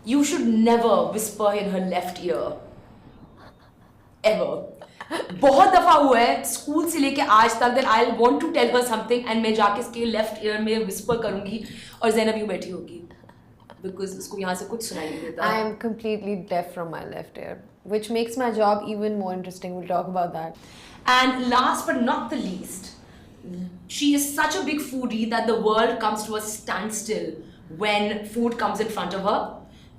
you should never whisper in her left ear. Ever. बहुत दफा हुआ है स्कूल से लेके आज तक that I'll want to tell her something and मैं जाके इसके लेफ्ट ईयर में whisper करूंगी और ज़ैनब यूं बैठी होगी because उसको यहाँ से कुछ सुनाई नहीं देता. I am completely deaf from my left ear, which makes my job even more interesting. We'll talk about that. And last but not the least, she is such a big foodie that the world comes to a standstill when food comes in front of her.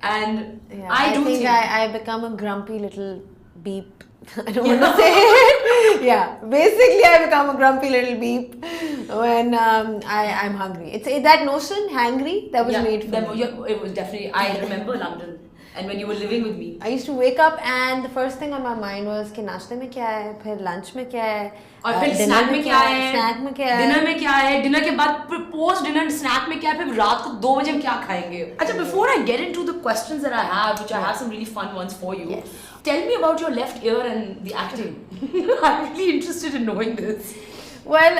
And Yeah, I do think I become a grumpy little beep. I don't want to say it. Yeah, basically I become a grumpy little beep when I'm hungry. It's that notion, hangry, that was made for me. It was definitely. I remember London, and when you were living with me. I used to wake up and the first thing on my mind was कि नाश्ते में क्या है, फिर lunch में क्या है, और फिर स्नैक में क्या है, snack में क्या है, डिनर में क्या है, डिनर के बाद फिर पोस्ट डिनर स्नैक में क्या है, फिर रात को 2 बजे हम क्या खाएंगे. अच्छा, before I get into the questions that I have, which I have some really fun ones for you. Yes. Tell me about your left ear and the acting. I'm really interested in knowing this. Well,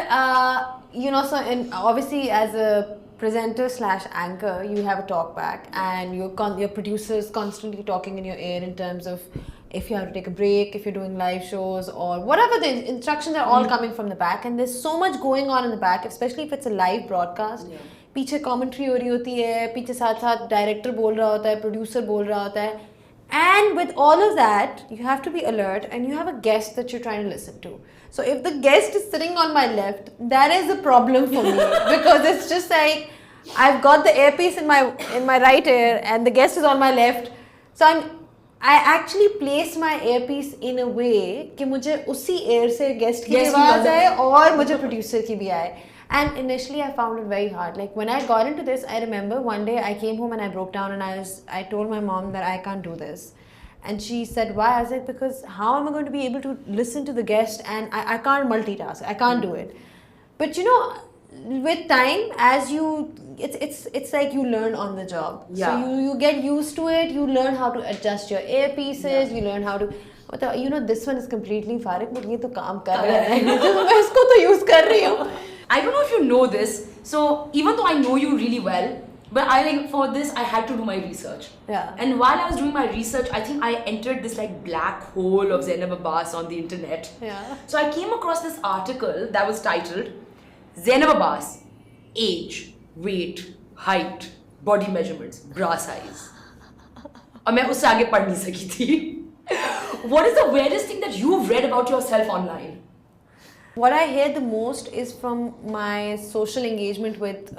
so obviously as a presenter / anchor, you have a talk back, and your producer's constantly talking in your ear in terms of if you have to take a break, if you're doing live shows or whatever. The instructions are all coming from the back, and there's so much going on in the back, especially if it's a live broadcast. Yeah. पीछे commentary हो रही होती है, पीछे साथ साथ director बोल रहा होता है, producer बोल रहा होता है. And with all of that, you have to be alert, and you have a guest that you're trying to listen to. So if the guest is sitting on my left, that is a problem for me because it's just like I've got the earpiece in my right ear and the guest is on my left. So I actually place my earpiece in a way कि मुझे उसी ear से guest की आवाज़ आए और मुझे producer की भी आए. And initially I found it very hard. Like when I got into this, I remember one day I came home and I broke down and I told my mom that I can't do this. And she said, why? I was like, because how am I going to be able to listen to the guest, and I can't multitask. I can't do it. But with time, it's like you learn on the job. Yeah. So you get used to it. You learn how to adjust your earpieces. Yeah. You learn how to. This one is completely farik, but ये तो काम कर रहा है. मैं इसको तो use कर रही हूँ. I don't know if you know this. So even though I know you really well, but I think for this I had to do my research. Yeah. And while I was doing my research, I think I entered this like black hole of Zainab Abbas on the internet. Yeah. So I came across this article that was titled Zainab Abbas, age, weight, height, body measurements, bra size. और मैं उससे आगे पढ़ नहीं सकी थी. What is the weirdest thing that you've read about yourself online? What I hear the most is from my social engagement with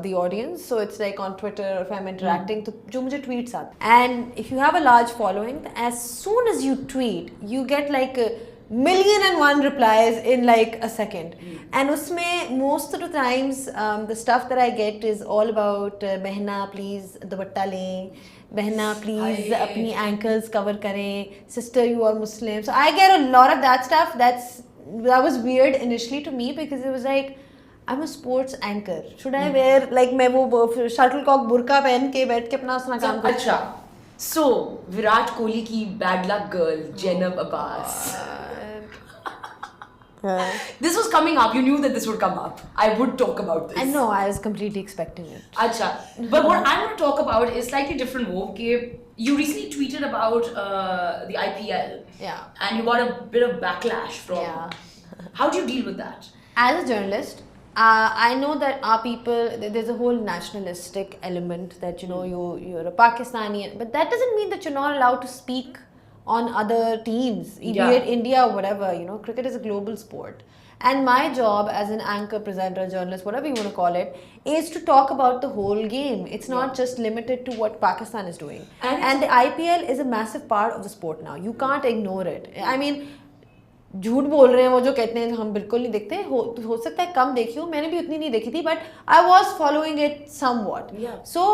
the audience. So it's like on Twitter, if I'm interacting, तो जो मुझे tweets आते. And if you have a large following, as soon as you tweet, you get like 1,000,001 replies in like a second. And उसमें most of the times the stuff that I get is all about बहना please दुपट्टा लें, बहना please अपनी ankles cover करें, sister you are Muslim. So I get a lot of that stuff. That was weird initially to me because it was like, I'm a sports anchor. Should I wear like मैं वो shuttlecock burqa पहन के बैठ के अपना उसना काम करूँ? अच्छा. So विराट कोहली की bad luck girl, Zainab Abbas. This was coming up. You knew that this would come up. I would talk about this. I know. I was completely expecting it. Acha. But what I'm going to talk about is slightly different. You recently tweeted about the IPL. Yeah. And you got a bit of backlash from. Yeah. How do you deal with that? As a journalist, I know that our people, there's a whole nationalistic element that you're a Pakistani, but that doesn't mean that you're not allowed to speak on other teams, be it India or whatever. Cricket is a global sport. And my job as an anchor, presenter, journalist, whatever you want to call it, is to talk about the whole game. It's not just limited to what Pakistan is doing. And the IPL is a massive part of the sport now. You can't ignore it. I mean, झूठ बोल रहे हैं वो जो कहते हैं हम बिल्कुल नहीं देखते हो सकता है कम देखी हो मैंने भी उतनी नहीं देखी थी but I was following it somewhat. So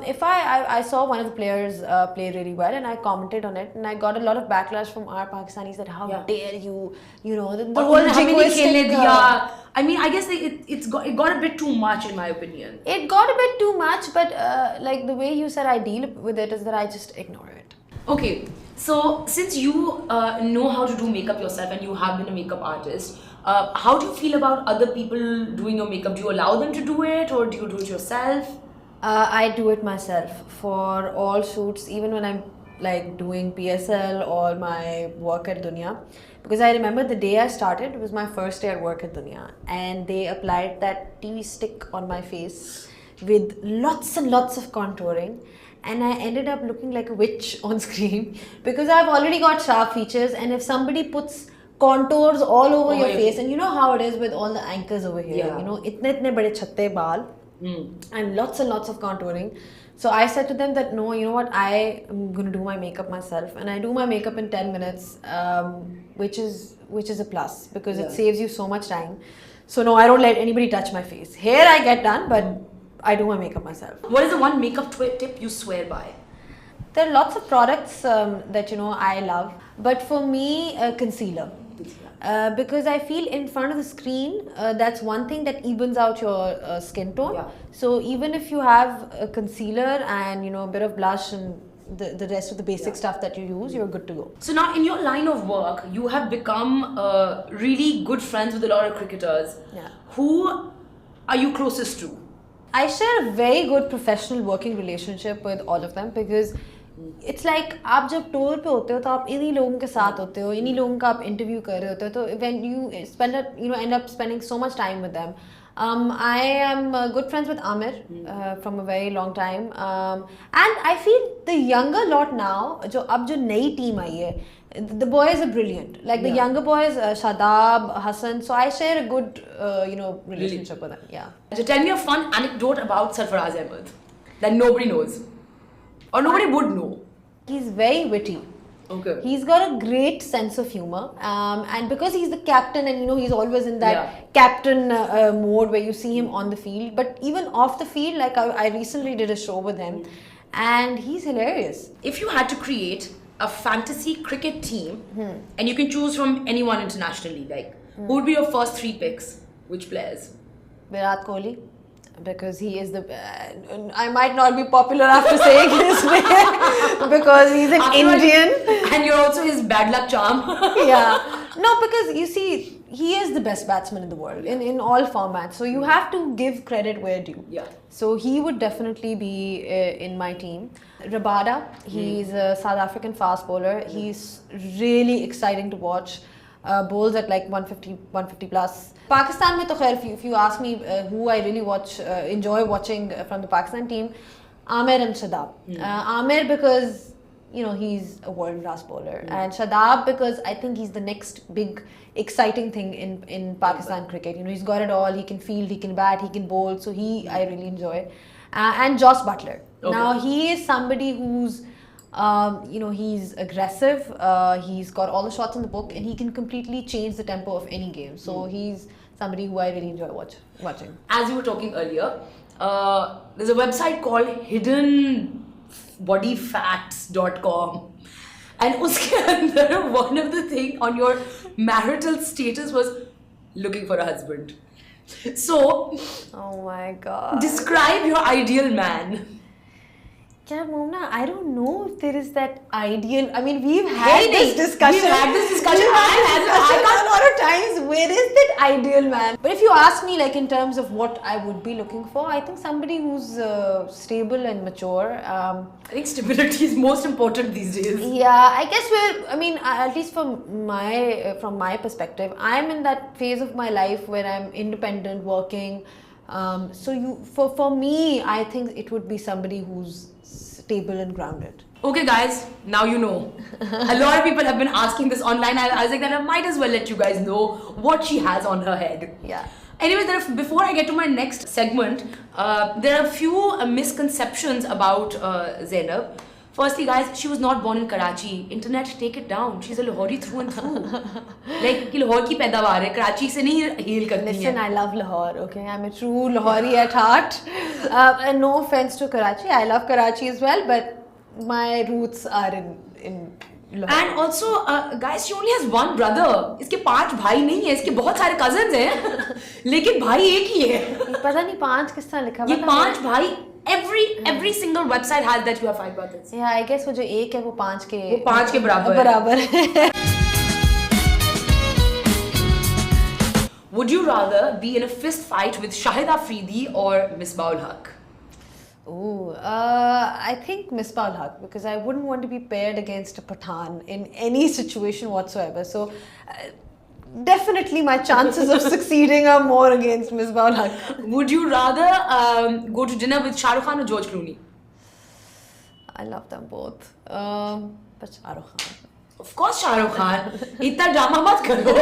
if I saw one of the players play really well and I commented on it and I got a lot of backlash from our Pakistanis that how dare you the whole jingoistic I mean, I guess it got a bit too much in my opinion. It got a bit too much, but like the way you said I deal with it is that I just ignore it. Okay, so since you know how to do makeup yourself and you have been a makeup artist, how do you feel about other people doing your makeup? Do you allow them to do it or do you do it yourself? I do it myself for all shoots, even when I'm like doing PSL or my work at Dunya. Because I remember the day I started, it was my first day at work at Dunya, and they applied that TV stick on my face with lots and lots of contouring, and I ended up looking like a witch on screen because I've already got sharp features, and if somebody puts contours all over your face, and you know how it is with all the anchors over here, you know, itne bade chatte baal and lots of contouring. So I said to them that no, you know what, I am going to do my makeup myself, and I do my makeup in 10 minutes, which is a plus because it saves you so much time. So no, I don't let anybody touch my face. Hair I get done, but I do my makeup myself. What is the one makeup tip you swear by? There are lots of products that, you know, I love, but for me, concealer. Because I feel in front of the screen, that's one thing that evens out your skin tone. Yeah. So even if you have a concealer and, you know, a bit of blush and the rest of the basic stuff that you use, you're good to go. So now in your line of work, you have become really good friends with a lot of cricketers. Yeah. Who are you closest to? I share a very good professional working relationship with all of them because it's like आप जब tour पे होते हो तो आप इन्हीं लोगों के साथ होते हो, इन्हीं लोगों का आप इंटरव्यू कर रहे होते हो, तो when you end up spending so much time with them. I am good friends with Amir from a very long time, and I feel the younger lot now, अब जो नई team आई है, the boys are brilliant. Like the younger boys, Shadab, Hassan. So I share a good, relationship with them. Yeah. So tell me a fun anecdote about Sarfaraz Ahmed that nobody knows, or nobody would know. He's very witty. Okay. He's got a great sense of humor, and because he's the captain, and you know he's always in that captain mode where you see him on the field. But even off the field, like I recently did a show with him, and he's hilarious. If you had to create a fantasy cricket team, and you can choose from anyone internationally, like who would be your first 3 picks? Which players? Virat Kohli, because he is the. I might not be popular after saying his name because he's an Indian, and you're also his bad luck charm. Yeah, no, because you see, he is the best batsman in the world in all formats. So you have to give credit where due. Yeah. So he would definitely be in my team. Rabada, he's a South African fast bowler. He's really exciting to watch. Bowls at like 150 plus. Pakistan mein to khair, if you ask me who I really enjoy watching from the Pakistan team, Amir and Shadab. Amir because, you know, he's a world class bowler, and Shadab because I think he's the next big exciting thing in Pakistan cricket. You know, he's got it all. He can field, he can bat, he can bowl. So I really enjoy. And Joss Butler. Okay. Now he is somebody who's he's aggressive. He's got all the shots in the book, and he can completely change the tempo of any game. So he's somebody who I really enjoy watching. As you were talking earlier, there's a website called hiddenbodyfacts.com, and uske andar one of the thing on your marital status was looking for a husband. So, oh my God, describe your ideal man. Yeah, Momna, I don't know if there is that ideal. I mean, we've had this discussion. We've had this discussion. A lot of times. Where is that ideal man? But if you ask me, like in terms of what I would be looking for, I think somebody who's stable and mature. I think stability is most important these days. Yeah, I guess at least from my perspective, I'm in that phase of my life where I'm independent, working. For me, I think it would be somebody who's stable and grounded. Okay guys, now you know. A lot of people have been asking this online. I was like that I might as well let you guys know what she has on her head. Yeah. Anyways, before I get to my next segment, there are a few misconceptions about Zainab. Firstly, guys, she was not born in Karachi. Internet, take it down. She's a Lahori through and through. Like, Lahore ki paidawar hai. Karachi se nahi hail karti hai. Listen, I love Lahore, okay? I'm a true Lahori at heart. And no offense to Karachi. I love Karachi as well, but my roots are in Lahore. And also, guys, she only has one brother. Iske 5 bhai nahi hai. Iske bahut sare cousins hain. Lekin bhai ek hi hai. Pata nahi 5 kis tarah likha hua tha. Ye 5 bhai. Every single website has that you have 5 brothers. Yeah, I guess वो जो एक है वो 5 के बराबर है. Would you rather be in a fist fight with Shahid Afridi or Misbah-ul Haq? Ooh, I think Misbah ul Haq, because I wouldn't want to be paired against a Pathan in any situation whatsoever. So definitely my chances of succeeding are more against Misbah ul Haq. Would you rather go to dinner with Shah Rukh Khan or George Clooney? I love them both. But Shah Rukh Khan. Of course Shah Rukh Khan. इतना drama मत करो.